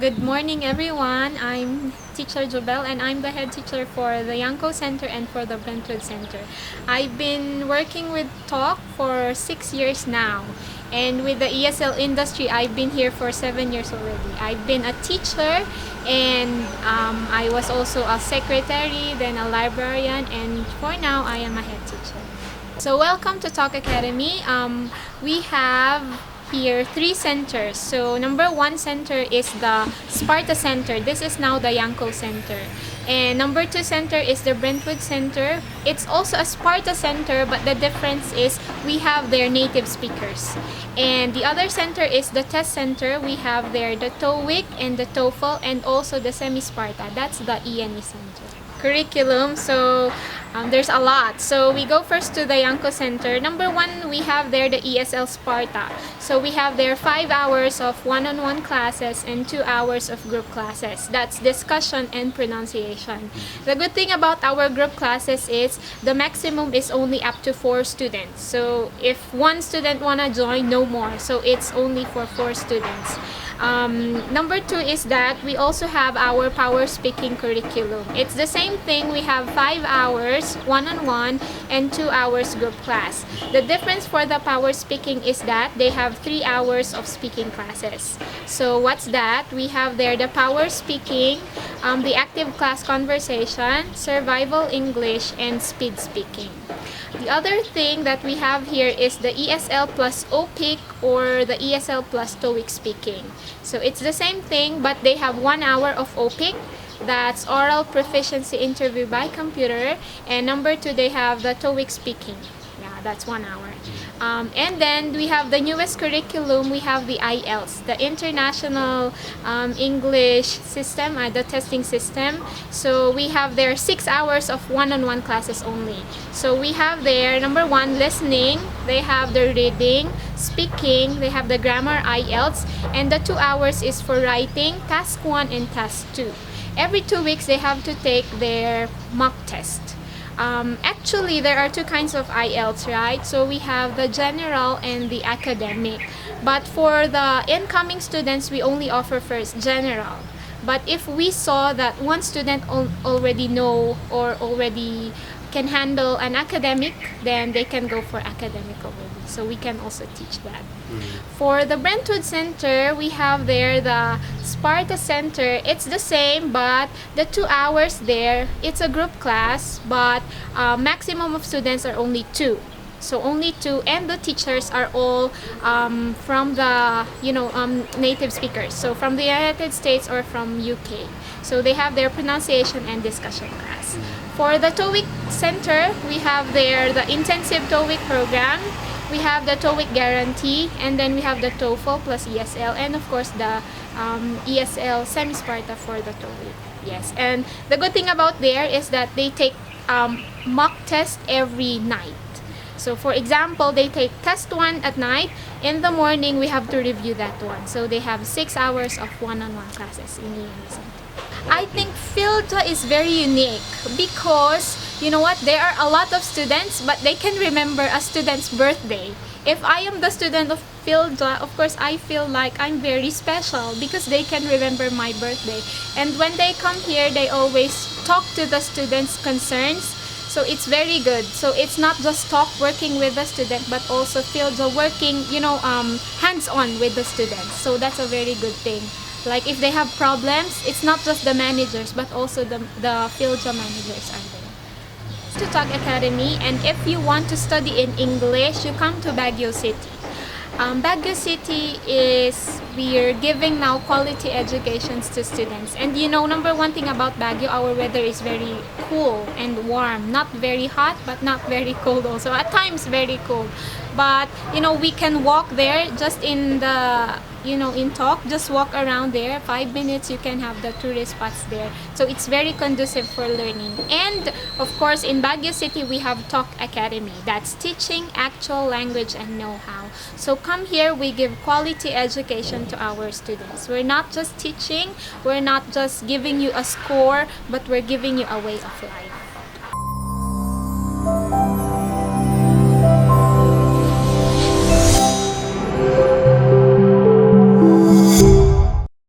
Good morning, everyone. I'm Teacher Jobel, and I'm the head teacher for the Toeic Center and for the Brentwood Center. I've been working with Talk for 6 years now, and with the ESL industry, I've been here for 7 years already. I've been a teacher, and I was also a secretary, then a librarian, and for now, I am a head teacher. So welcome to Talk Academy. We have here 3 centers. So number 1 center is the Sparta Center. This is now the Toeic Center. And number 2 center is the Brentwood Center. It's also a Sparta Center, but the difference is we have their native speakers. And the other center is the Test Center. We have there the Toeic and the TOEFL, and also the Semi-Sparta. That's the ENE Center. Curriculum, so there's a lot. So we go first to the Toeic Center. Number 1, we have there the ESL Sparta. So we have there 5 hours of one-on-one classes and 2 hours of group classes. That's discussion and pronunciation. The good thing about our group classes is the maximum is only up to 4 students. So if one student wanna join, no more. So it's only for 4 students. Number 2 is that we also have our power speaking curriculum. It's the same thing. We have 5 hours one-on-one and 2 hours group class. The difference for the power speaking is that they have 3 hours of speaking classes. So what's that? We have there the power speaking, the active class conversation, survival English, and speed speaking. The other thing that we have here is the ESL plus OPIC or the ESL plus TOEIC speaking. So it's the same thing, but they have 1 hour of OPIC. That's oral proficiency interview by computer. And number 2, they have the TOEIC speaking. Yeah, that's 1 hour. And then we have the newest curriculum. We have the IELTS, the International English System, the testing system. So we have there 6 hours of one-on-one classes only. So we have there, number 1, listening. They have the reading, speaking. They have the grammar IELTS. And the 2 hours is for writing, task 1 and task 2. Every 2 weeks, they have to take their mock test. Actually, there are 2 kinds of IELTS, right? So we have the general and the academic. But for the incoming students, we only offer first general. But if we saw that one student already know or already can handle an academic, then they can go for academic already. So we can also teach that. For the Brentwood Center, we have there the Sparta Center. It's the same, but the 2 hours there, it's a group class, but maximum of students are only 2. So only 2, and the teachers are all from the native speakers. So from the United States or from UK. So they have their pronunciation and discussion class. For the Toeic Center, we have there the intensive Toeic program. We have the Toeic guarantee, and then we have the TOEFL plus ESL, and of course the ESL Semi-Sparta for the Toeic. Yes, and the good thing about there is that they take mock test every night. So for example, they take test 1 at night. In the morning, we have to review that one. So they have 6 hours of one-on-one classes in the center. I think Philja is very unique because, you know what, there are a lot of students, but they can remember a student's birthday. If I am the student of Philja, of course, I feel like I'm very special because they can remember my birthday. And when they come here, they always talk to the students' concerns. So it's very good. So it's not just talk working with the student, but also Philja working, hands-on with the students. So that's a very good thing. Like if they have problems, it's not just the managers, but also the Philja managers are there. To Talk Academy, and if you want to study in English, you come to Baguio City. Baguio City is, we're giving now quality educations to students. And number 1 thing about Baguio, our weather is very cool and warm. Not very hot, but not very cold also. At times, very cold. But, we can walk there just in the, in Talk, just walk around there. 5 minutes, you can have the tourist spots there. So it's very conducive for learning. And, of course, in Baguio City, we have Talk Academy. That's teaching actual language and know-how. So come here, we give quality education to our students. We're not just teaching, we're not just giving you a score, but we're giving you a way of life.